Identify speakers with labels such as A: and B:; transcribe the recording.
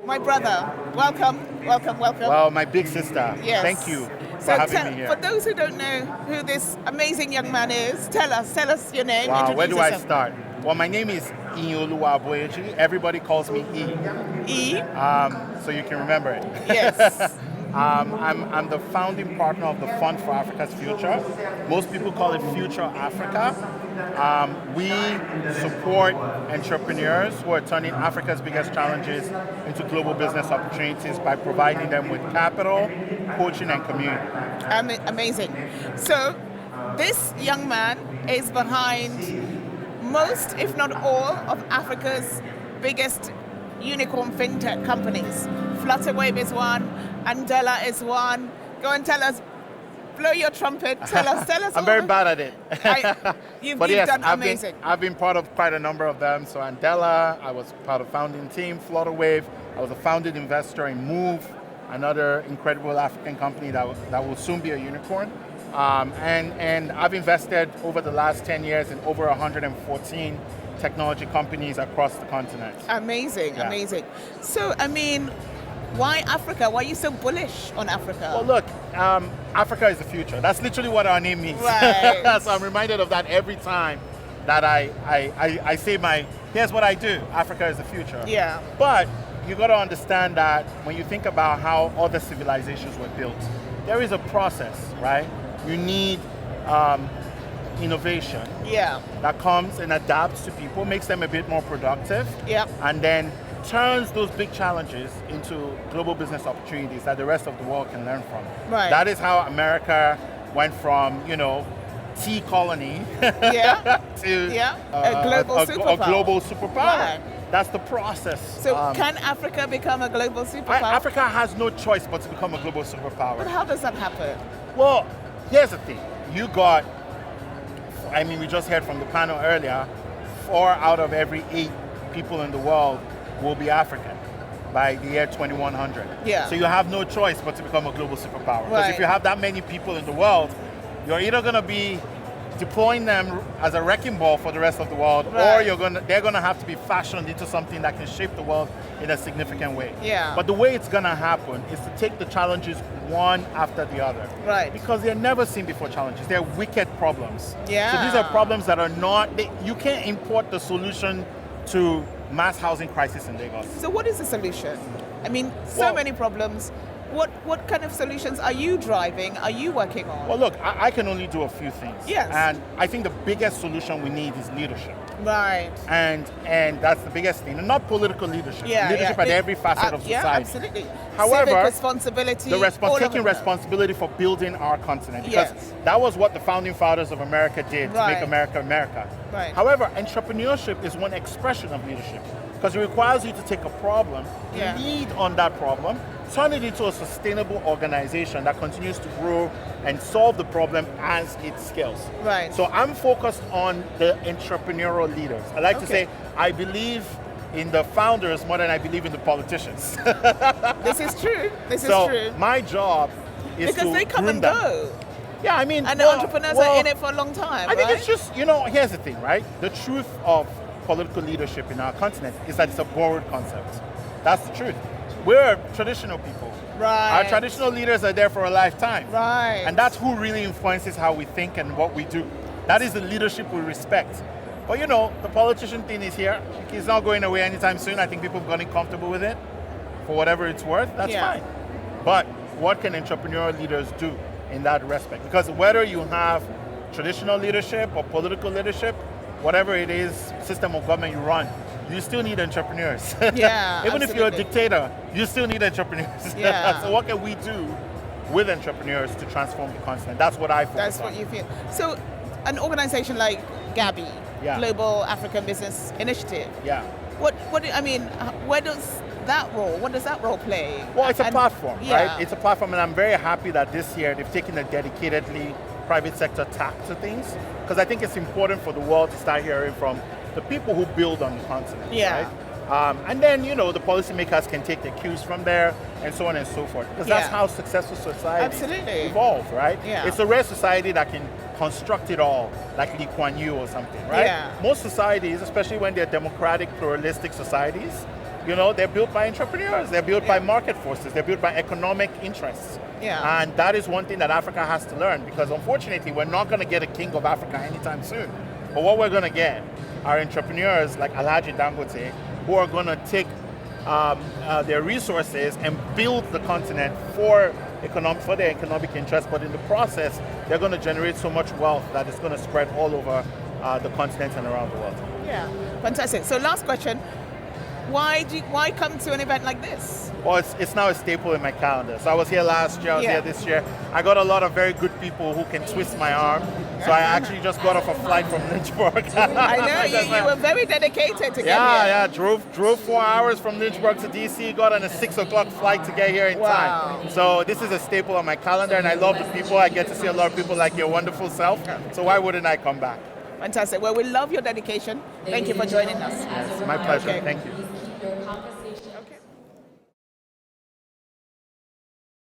A: My brother, welcome, welcome, welcome.
B: Well, my big sister.
A: Yes.
B: Thank you for
A: So
B: having me here.
A: for those who don't know who this amazing young man is, tell us your name.
B: Wow, where do I
A: yourself.
B: start? Well, my name is Iyinoluwa Aboyeji. Everybody calls me
A: E.
B: So you can remember it.
A: Yes.
B: I'm the founding partner of the Fund for Africa's Future. Most people call it Future Africa. We support entrepreneurs who are turning Africa's biggest challenges into global business opportunities by providing them with capital, coaching, and community.
A: Amazing. So this young man is behind most, if not all, of Africa's biggest unicorn fintech companies. Flutterwave is one, Andela is one. Go and tell us, blow your trumpet, tell us.
B: I'm very bad at it.
A: You've
B: yes,
A: done amazing.
B: I've been part of quite a number of them. So Andela, I was part of founding team. Flutterwave, I was a founding investor in Move, another incredible African company that will soon be a unicorn. And I've invested over the last 10 years in over 114 technology companies across the continent.
A: Amazing, yeah. Amazing. So, why Africa? Why are you so bullish on Africa?
B: Well, look, Africa is the future. That's literally what our name means.
A: Right.
B: So I'm reminded of that every time that I say here's what I do. Africa is the future.
A: Yeah.
B: But you got to understand that when you think about how other civilizations were built, there is a process, right? You need innovation that comes and adapts to people, makes them a bit more productive, and then turns those big challenges into global business opportunities that the rest of the world can learn from.
A: Right.
B: That is how America went from, tea colony to
A: a global
B: superpower.
A: Right.
B: That's the process.
A: So can Africa become a global superpower?
B: Africa has no choice but to become a global superpower.
A: But how does that happen?
B: Well, here's the thing. We just heard from the panel earlier, 4 out of every 8 people in the world will be African by the year 2100.
A: Yeah.
B: So you have no choice but to become a global superpower. Because
A: right.
B: if you have that many people in the world, you're either going to be deploying them as a wrecking ball for the rest of the world,
A: right.
B: or they're going to have to be fashioned into something that can shape the world in a significant way.
A: Yeah.
B: But the way it's going to happen is to take the challenges one after the other.
A: Right.
B: Because they're never seen before challenges. They're wicked problems.
A: Yeah.
B: So these are problems that are you can't import the solution to mass housing crisis in Lagos.
A: So what is the solution? Many problems. What kind of solutions are you driving? Are you working on?
B: Well, look, I can only do a few things.
A: Yes.
B: And I think the biggest solution we need is leadership.
A: Right.
B: And that's the biggest thing. And not political leadership. Leadership at every facet of society.
A: Yeah, absolutely.
B: However,
A: civic responsibility.
B: Taking responsibility for building our continent. Because that was what the founding fathers of America did to make America America.
A: Right.
B: However, entrepreneurship is one expression of leadership. Because it requires you to take a problem, lead on that problem, turn it into a sustainable organization that continues to grow and solve the problem as it scales.
A: Right.
B: So I'm focused on the entrepreneurial leaders. I like to say I believe in the founders more than I believe in the politicians.
A: This is true.
B: So my job is
A: because they come and
B: them.
A: go.
B: Yeah,
A: and the entrepreneurs are in it for a long time.
B: I think it's just, here's the thing, right? The truth of political leadership in our continent is that it's a borrowed concept. That's the truth. We're traditional people.
A: Right.
B: Our traditional leaders are there for a lifetime.
A: Right.
B: And that's who really influences how we think and what we do. That is the leadership we respect. But the politician thing is here. It's not going away anytime soon. I think people have gotten comfortable with it. For whatever it's worth, that's fine. But what can entrepreneurial leaders do in that respect? Because whether you have traditional leadership or political leadership, whatever it is, system of government you run, you still need entrepreneurs.
A: Yeah,
B: Even if you're a dictator, you still need entrepreneurs.
A: Yeah.
B: So what can we do with entrepreneurs to transform the continent? That's what I focus on.
A: That's what you feel. So an organization like Gabi, Global African Business Initiative.
B: Yeah.
A: Where does that role play?
B: Well, it's a platform, right? It's a platform, and I'm very happy that this year they've taken a dedicatedly private sector tack to things, because I think it's important for the world to start hearing from the people who build on the continent, right? And then, the policymakers can take the cues from there and so on and so forth, because that's how successful societies evolve, right?
A: Yeah.
B: It's a rare society that can construct it all, like Lee Kuan Yew or something, right?
A: Yeah.
B: Most societies, especially when they're democratic, pluralistic societies, You know, they're built by entrepreneurs, they're built by market forces, they're built by economic interests.
A: Yeah.
B: And that is one thing that Africa has to learn, because unfortunately, we're not going to get a king of Africa anytime soon. But what we're going to get are entrepreneurs like Alhaji Dangote, who are going to take their resources and build the continent for their economic interests. But in the process, they're going to generate so much wealth that it's going to spread all over the continent and around the world.
A: Yeah, fantastic. So last question, why come to an event like this?
B: Well, it's now a staple in my calendar. So I was here last year, I was here this year. I got a lot of very good people who can twist my arm. So I actually just got off a flight from Lynchburg.
A: I know, you were very dedicated to get here.
B: Yeah, drove 4 hours from Lynchburg to DC, got on a 6 o'clock flight to get here in time. So this is a staple on my calendar, and I love the people. I get to see a lot of people like your wonderful self. So why wouldn't I come back?
A: Fantastic. Well, we love your dedication. Thank you for joining us.
B: It's my pleasure. Okay. Thank you.